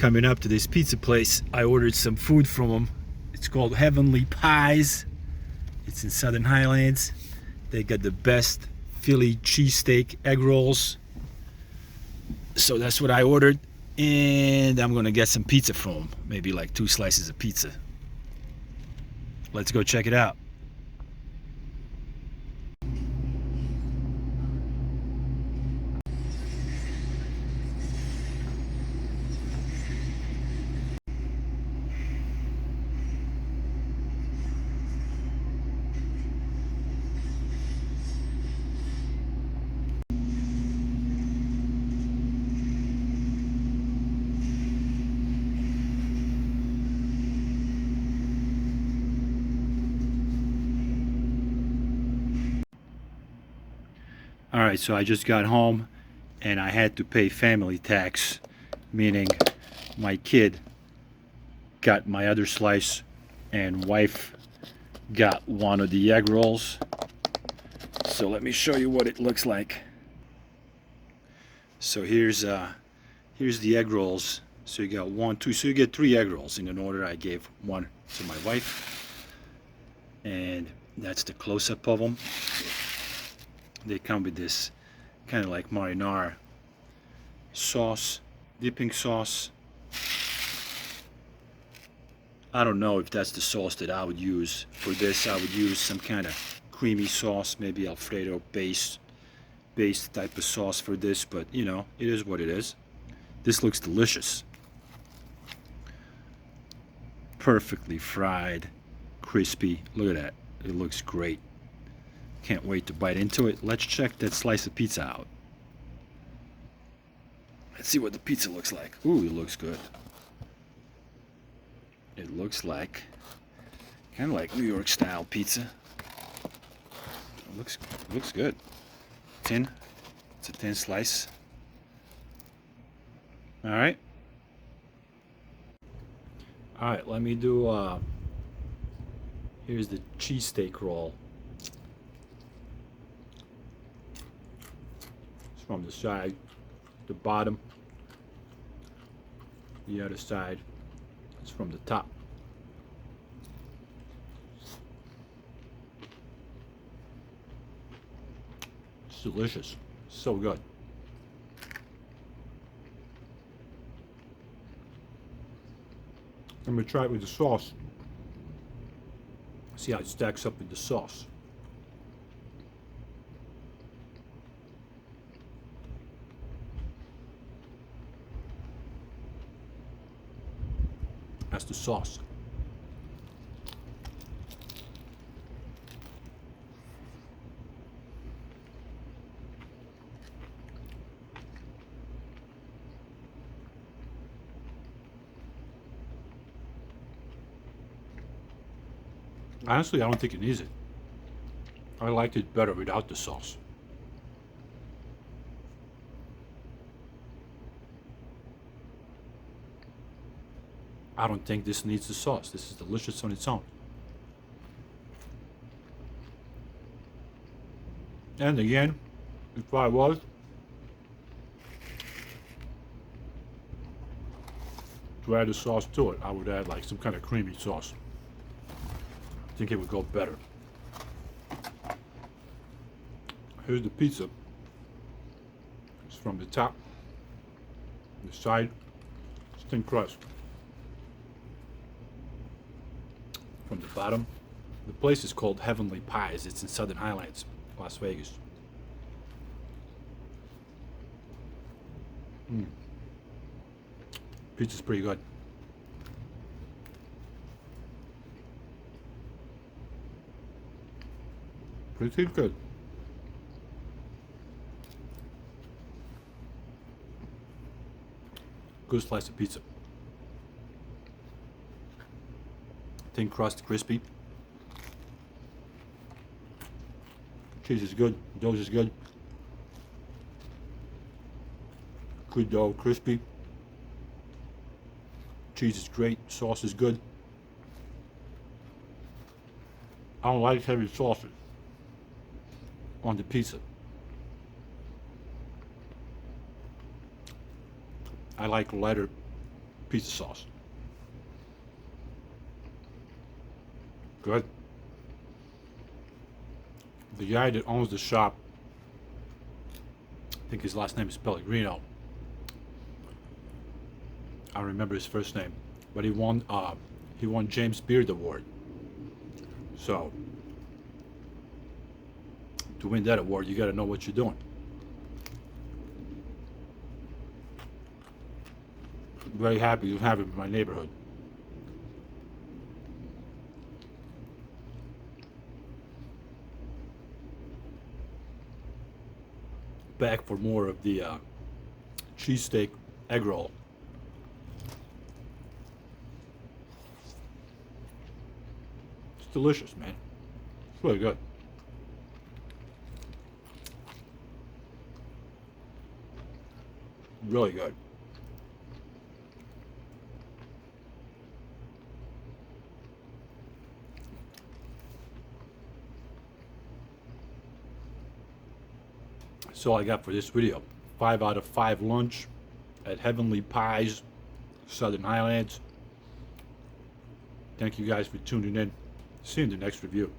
coming up to this pizza place. I ordered some food from them. It's called Heavenly Pies. It's in Southern Highlands. They got the best Philly cheesesteak egg rolls. So that's what I ordered. And I'm gonna get some pizza from them. Maybe like 2 slices of pizza. Let's go check it out. Alright, so I just got home and I had to pay family tax, meaning my kid got my other slice and wife got one of the egg rolls. So let me show you what it looks like. So here's the egg rolls. So you got 1, 2, so you get 3 egg rolls in an order. I gave one to my wife, and that's the close-up of them. They come with this kind of like marinara sauce, dipping sauce. I don't know if that's the sauce that I would use for this. I would use some kind of creamy sauce, maybe Alfredo based type of sauce for this, but you know, it is what it is. This looks delicious. Perfectly fried, crispy. Look at that. It looks great. Can't wait to bite into it. Let's check that slice of pizza out. Let's see what the pizza looks like. Ooh, it looks good. It looks like kind of like New York style pizza. It looks good. Thin. It's a thin slice. All right. All right, let me do here's the cheesesteak roll. It's from the side, the bottom. The other side is from the top. It's delicious. So good. I'm gonna try it with the sauce. See how it stacks up with the sauce. That's the sauce. Honestly, I don't think it needs it. I liked it better without the sauce. I don't think this needs the sauce. This is delicious on its own. And again, if I was to add a sauce to it, I would add like some kind of creamy sauce. I think it would go better. Here's the pizza. It's from the top, the side, it's thin crust. From the bottom, the place is called Heavenly Pies. It's in Southern Highlands, Las Vegas. Pizza's pretty good. Pretty good. Good slice of pizza. Thin crust, crispy. Cheese is good. Dough is good. Good dough, crispy. Cheese is great. Sauce is good. I don't like heavy sauces on the pizza. I like lighter pizza sauce. Good. The guy that owns the shop, I think his last name is Pelegrino. I don't remember his first name, but he won James Beard Award. So to win that award, you got to know what you're doing. Very happy to have him in my neighborhood. Back for more of the cheesesteak egg roll. It's delicious, man. It's really good. Really good. That's all I got for this video. 5 out of 5 lunch at Heavenly Pies, Southern Highlands. Thank you guys for tuning in. See you in the next review.